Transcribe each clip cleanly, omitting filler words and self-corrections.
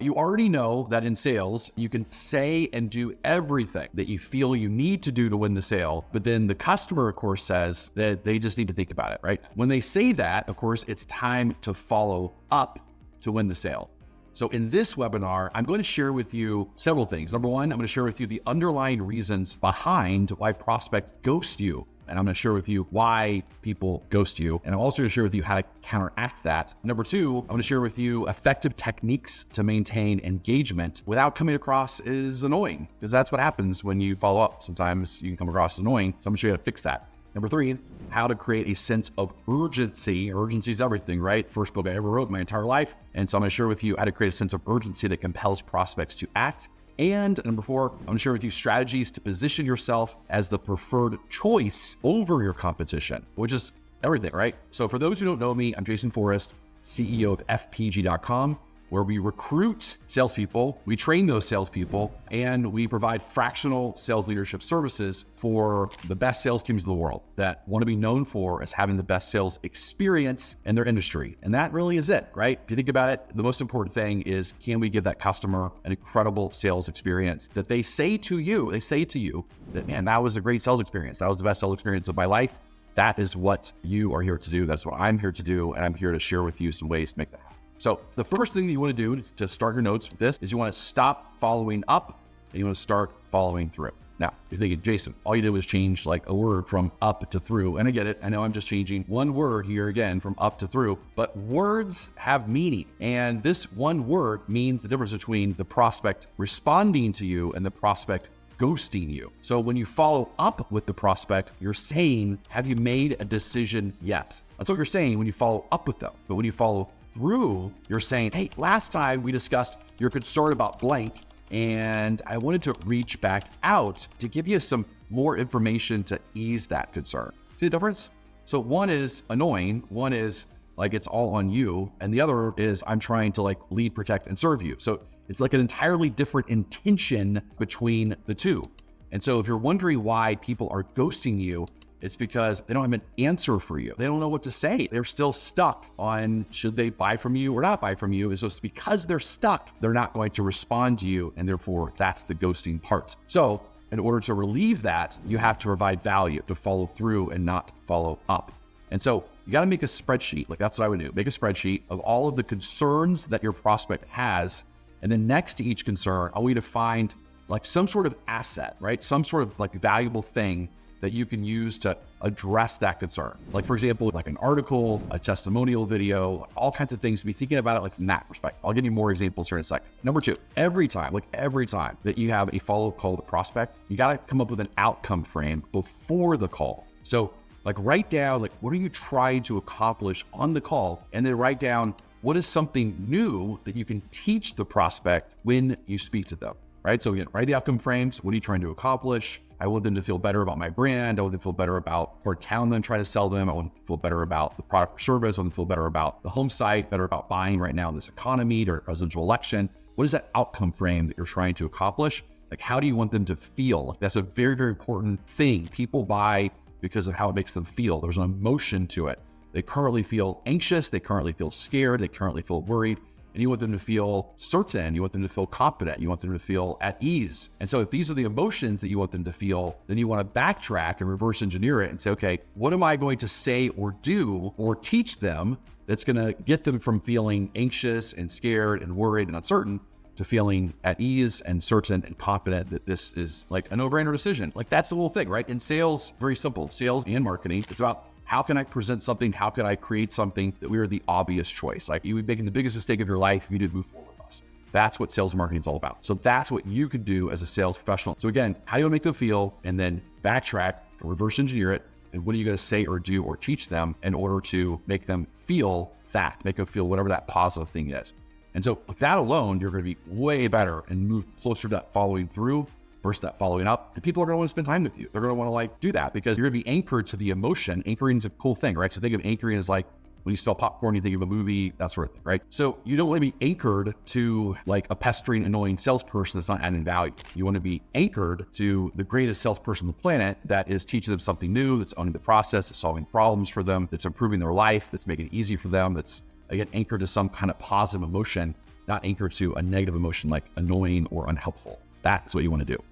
You already know that in sales, you can say and do everything that you feel you need to do to win the sale. But then the customer, of course, says that they just need to think about it, right? When they say that, of course, it's time to follow up to win the sale. So in this webinar, I'm going to share with you several things. Number one, I'm going to share with you the underlying reasons behind why prospects ghost you. And I'm going to share with you why people ghost you. And I'm also going to share with you how to counteract that. Number two, I'm going to share with you effective techniques to maintain engagement without coming across as annoying, because that's what happens when you follow up. Sometimes you can come across as annoying. So I'm going to show you how to fix that. Number three, how to create a sense of urgency. Urgency is everything, right? First book I ever wrote in my entire life. And so I'm going to share with you how to create a sense of urgency that compels prospects to act. And number four, I'm going to share with you strategies to position yourself as the preferred choice over your competition, which is everything, right? So for those who don't know me, I'm Jason Forrest, CEO of FPG.com, where we recruit salespeople, we train those salespeople, and we provide fractional sales leadership services for the best sales teams in the world that want to be known for as having the best sales experience in their industry. And that really is it, right? If you think about it, the most important thing is, can we give that customer an incredible sales experience that they say to you that, man, that was a great sales experience. That was the best sales experience of my life. That is what you are here to do. That's what I'm here to do. And I'm here to share with you some ways to make that happen. So the first thing that you want to do to start your notes with this is you want to stop following up and you want to start following through. Now, you're thinking, Jason, all you did was change like a word from up to through. And I get it. I know I'm just changing one word here again from up to through, but words have meaning. And this one word means the difference between the prospect responding to you and the prospect ghosting you. So when you follow up with the prospect, you're saying, have you made a decision yet? That's what you're saying when you follow up with them. But when you follow through, you're saying, hey, last time we discussed your concern about blank, and I wanted to reach back out to give you some more information to ease that concern. See the difference? So one is annoying, one is like it's all on you, and the other is I'm trying to like lead, protect, and serve you. So it's like an entirely different intention between the two. And so if you're wondering why people are ghosting you, it's because they don't have an answer for you. They don't know what to say. They're still stuck on should they buy from you or not buy from you. And so it's because they're stuck, they're not going to respond to you. And therefore, that's the ghosting part. So in order to relieve that, you have to provide value, to follow through and not follow up. And so you got to make a spreadsheet. Like that's what I would do. Make a spreadsheet of all of the concerns that your prospect has. And then next to each concern, I want you to find like some sort of asset, right? Some sort of like valuable thing that you can use to address that concern. Like for example, like an article, a testimonial video, all kinds of things. Be thinking about it like from that perspective. I'll give you more examples here in a second. Number two, every time that you have a follow-up call with a prospect, you got to come up with an outcome frame before the call. So like write down, like what are you trying to accomplish on the call? And then write down what is something new that you can teach the prospect when you speak to them, right? So again, write the outcome frames. What are you trying to accomplish? I want them to feel better about my brand. I want them to feel better about our town that I'm trying to sell them. I want them to feel better about the product or service. I want them to feel better about the home site, better about buying right now in this economy during a presidential election. What is that outcome frame that you're trying to accomplish? Like, how do you want them to feel? Like, that's a very, very important thing. People buy because of how it makes them feel. There's an emotion to it. They currently feel anxious. They currently feel scared. They currently feel worried. And you want them to feel certain, you want them to feel confident, you want them to feel at ease. And so if these are the emotions that you want them to feel, then you want to backtrack and reverse engineer it and say, okay, what am I going to say or do or teach them that's going to get them from feeling anxious and scared and worried and uncertain to feeling at ease and certain and confident that this is like a no-brainer decision. Like that's the whole thing, right? In sales, very simple, sales and marketing, it's about how can I present something? How can I create something that we are the obvious choice? Like you would be making the biggest mistake of your life if you didn't move forward with us. That's what sales marketing is all about. So that's what you could do as a sales professional. So again, how do you make them feel and then backtrack, reverse engineer it. And what are you going to say or do or teach them in order to make them feel that, make them feel whatever that positive thing is. And so with that alone, you're going to be way better and move closer to that following through versus that following up. And people are going to want to spend time with you. They're going to want to like do that because you're going to be anchored to the emotion. Anchoring is a cool thing, right? So think of anchoring as like when you smell popcorn, you think of a movie, that sort of thing, right? So you don't want to be anchored to like a pestering, annoying salesperson that's not adding value. You want to be anchored to the greatest salesperson on the planet that is teaching them something new, that's owning the process, that's solving problems for them, that's improving their life, that's making it easy for them, that's again anchored to some kind of positive emotion. not anchored to a negative emotion like annoying or unhelpful. That's what you want to do.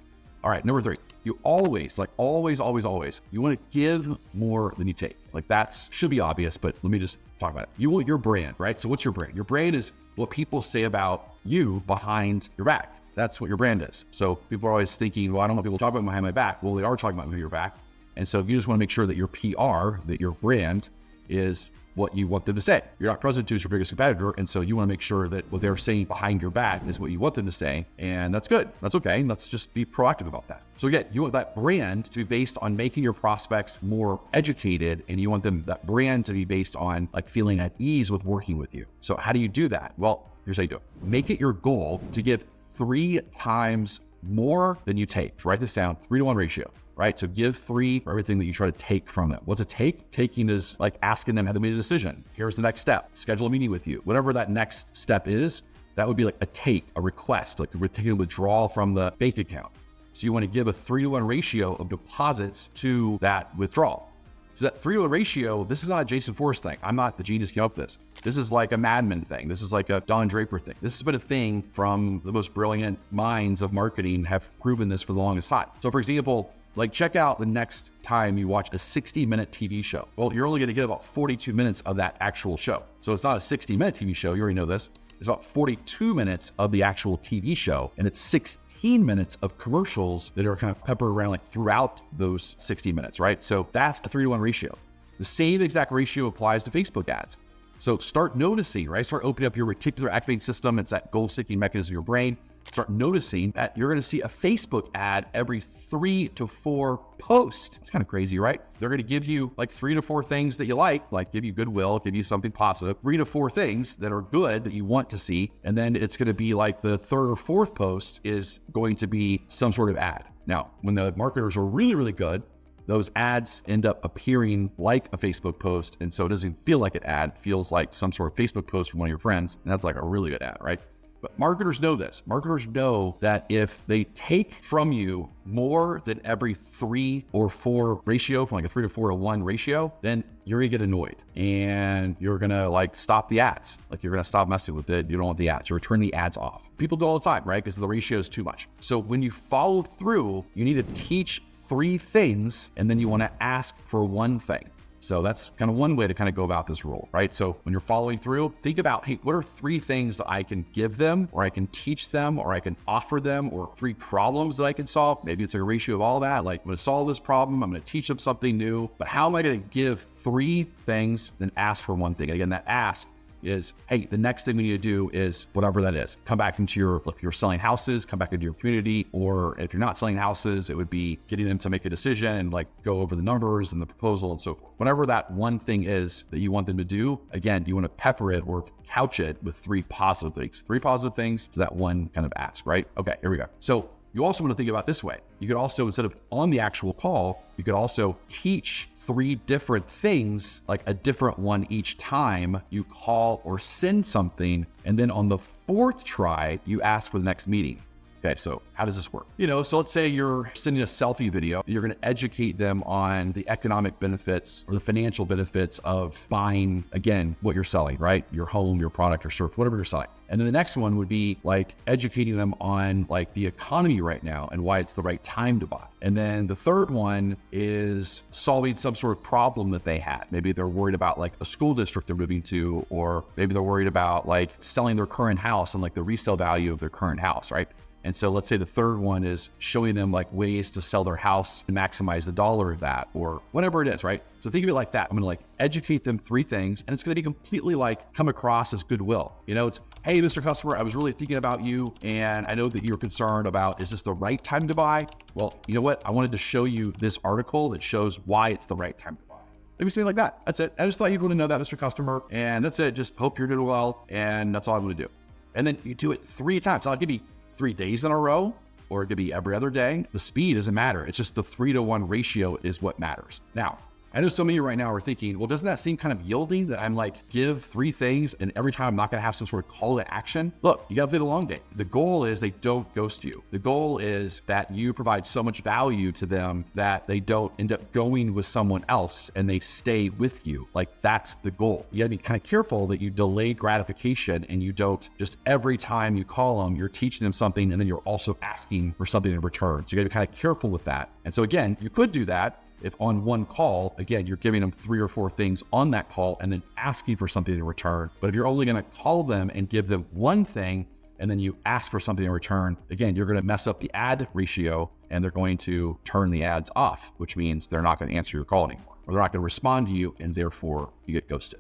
All right, number 3, you always, you want to give more than you take. Like that should be obvious, but let me just talk about it. You want your brand, right? So what's your brand? Your brand is what people say about you behind your back. That's what your brand is. So people are always thinking, well, I don't want people to talk about behind my back. Well, they are talking about behind your back. And so you just want to make sure that your PR, that your brand is what you want them to say. You're not present to is your biggest competitor. And so you want to make sure that what they're saying behind your back is what you want them to say. And that's good. That's okay. Let's just be proactive about that. So again, you want that brand to be based on making your prospects more educated, and you want that brand to be based on like feeling at ease with working with you. So how do you do that? Well, here's how you do it. Make it your goal to give 3 times more than you take. So write this down, 3-to-1 ratio. Right? So give 3 for everything that you try to take from them. What's a take? Taking is like asking them how they made a decision. Here's the next step. Schedule a meeting with you. Whatever that next step is, that would be like a take, a request, like we're taking a withdrawal from the bank account. So you want to give a 3-to-1 ratio of deposits to that withdrawal. So that 3-to-1 ratio, this is not a Jason Forrest thing. I'm not the genius who came up with this. This is like a Mad Men thing. This is like a Don Draper thing. This has been a thing from the most brilliant minds of marketing have proven this for the longest time. So for example, like check out the next time you watch a 60-minute TV show. Well, you're only going to get about 42 minutes of that actual show. So it's not a 60-minute TV show. You already know this. It's about 42 minutes of the actual TV show. And it's 16 minutes of commercials that are kind of peppered around like throughout those 60 minutes, right? So that's a 3-to-1 ratio. The same exact ratio applies to Facebook ads. So start noticing, right? Start opening up your reticular activating system. It's that goal-seeking mechanism of your brain. Start noticing that you're going to see a Facebook ad every 3 to 4 posts. It's kind of crazy, right? They're going to give you like 3 to 4 things that you like give you goodwill, give you something positive, 3 to 4 things that are good that you want to see. And then it's going to be like the 3rd or 4th post is going to be some sort of ad. Now, when the marketers are really, really good, those ads end up appearing like a Facebook post. And so it doesn't feel like an ad, it feels like some sort of Facebook post from one of your friends. And that's like a really good ad, right? But marketers know this. Marketers know that if they take from you more than every 3 or 4 ratio, from like a 3 to 4 to 1 ratio, then you're gonna get annoyed and you're gonna like stop the ads. Like you're gonna stop messing with it. You don't want the ads. You return the ads off. People do all the time, right? Because the ratio is too much. So when you follow through, you need to teach 3 things and then you want to ask for 1 thing. So that's kind of one way to kind of go about this rule, right? So when you're following through, think about, hey, what are 3 things that I can give them, or I can teach them, or I can offer them, or 3 problems that I can solve? Maybe it's a ratio of all that. Like I'm going to solve this problem. I'm going to teach them something new, but how am I going to give 3 things, then ask for 1 thing? And again, that ask is, hey, the next thing we need to do is whatever that is. Come back into your, if you're selling houses, come back into your community, or if you're not selling houses, it would be getting them to make a decision and like go over the numbers and the proposal and so forth. Whatever that 1 thing is that you want them to do, again, you want to pepper it or couch it with 3 positive things. 3 positive things to that 1 kind of ask, right? Okay, here we go. So you also want to think about this way. You could also, instead of on the actual call, you could also teach 3 different things, like a different one each time you call or send something. And then on the 4th try, you ask for the next meeting. Okay, so how does this work? So let's say you're sending a selfie video. You're going to educate them on the economic benefits or the financial benefits of buying, again, what you're selling, right? Your home, your product or service, whatever you're selling. And then the next one would be like educating them on like the economy right now and why it's the right time to buy. And then the 3rd one is solving some sort of problem that they had. Maybe they're worried about like a school district they're moving to, or maybe they're worried about like selling their current house and like the resale value of their current house, right? And so let's say the 3rd one is showing them like ways to sell their house and maximize the dollar of that, or whatever it is, right? So think of it like that. I'm going to like educate them 3 things, and it's going to be completely like come across as goodwill. It's, hey, Mr. Customer, I was really thinking about you, and I know that you're concerned about, is this the right time to buy? Well, you know what? I wanted to show you this article that shows why it's the right time to buy. Maybe something like that. That's it. I just thought you'd want to know that, Mr. Customer, and that's it. Just hope you're doing well, and that's all I'm going to do. And then you do it 3 times. So I'll give you 3 days in a row, or it could be every other day. The speed doesn't matter. It's just the 3-to-1 ratio is what matters. Now, I know some of you right now are thinking, well, doesn't that seem kind of yielding that I'm like, give 3 things and every time I'm not going to have some sort of call to action? Look, you got to play the long game. The goal is they don't ghost you. The goal is that you provide so much value to them that they don't end up going with someone else and they stay with you. Like, that's the goal. You got to be kind of careful that you delay gratification and you don't just every time you call them, you're teaching them something and then you're also asking for something in return. So you got to be kind of careful with that. And so again, you could do that if on one call, again, you're giving them 3 or 4 things on that call and then asking for something in return. But if you're only going to call them and give them 1 thing and then you ask for something in return, again, you're going to mess up the ad ratio and they're going to turn the ads off, which means they're not going to answer your call anymore, or they're not going to respond to you, and therefore you get ghosted.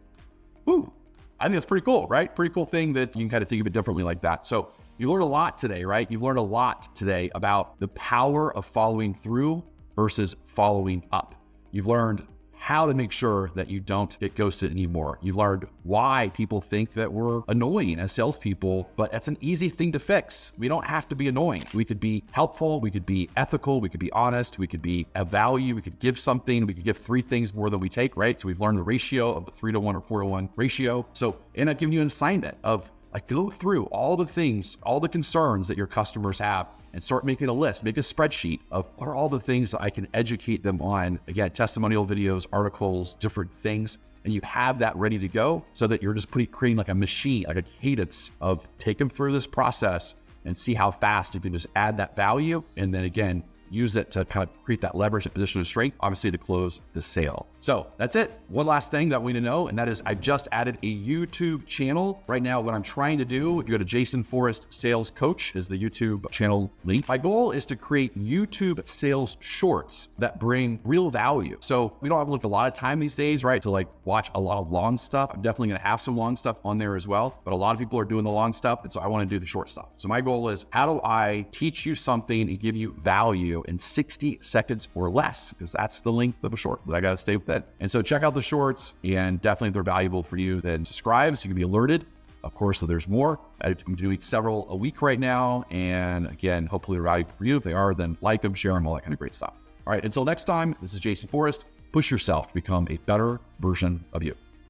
Woo! I think that's pretty cool, right? Pretty cool thing that you can kind of think of it differently like that. So you learned a lot today, right? You've learned a lot today about the power of following through versus following up. You've learned how to make sure that you don't get ghosted anymore. You've learned why people think that we're annoying as salespeople, but that's an easy thing to fix. We don't have to be annoying. We could be helpful, we could be ethical, we could be honest, we could be of value, we could give something, we could give 3 things more than we take, right? So we've learned the ratio of the 3-to-1 or 4-to-1 ratio. So, and I've given you an assignment of like, go through all the things, all the concerns that your customers have and start making a list, make a spreadsheet of what are all the things that I can educate them on. Again, testimonial videos, articles, different things. And you have that ready to go so that you're just creating like a machine, like a cadence of take them through this process and see how fast you can just add that value. And then again, use it to kind of create that leverage and position of strength, obviously to close the sale. So that's it. One last thing that we need to know, and that is I've just added a YouTube channel. Right now, what I'm trying to do, if you go to Jason Forrest Sales Coach is the YouTube channel link. My goal is to create YouTube sales shorts that bring real value. So we don't have like a lot of time these days, right? To like watch a lot of long stuff. I'm definitely going to have some long stuff on there as well, but a lot of people are doing the long stuff. And so I want to do the short stuff. So my goal is, how do I teach you something and give you value in 60 seconds or less? Because that's the length of a short that I got to stay with it. And so check out the shorts, and definitely if they're valuable for you, then subscribe so you can be alerted. Of course, so there's more. I'm doing several a week right now. And again, hopefully they're valuable for you. If they are, then like them, share them, all that kind of great stuff. All right, until next time, this is Jason Forrest. Push yourself to become a better version of you.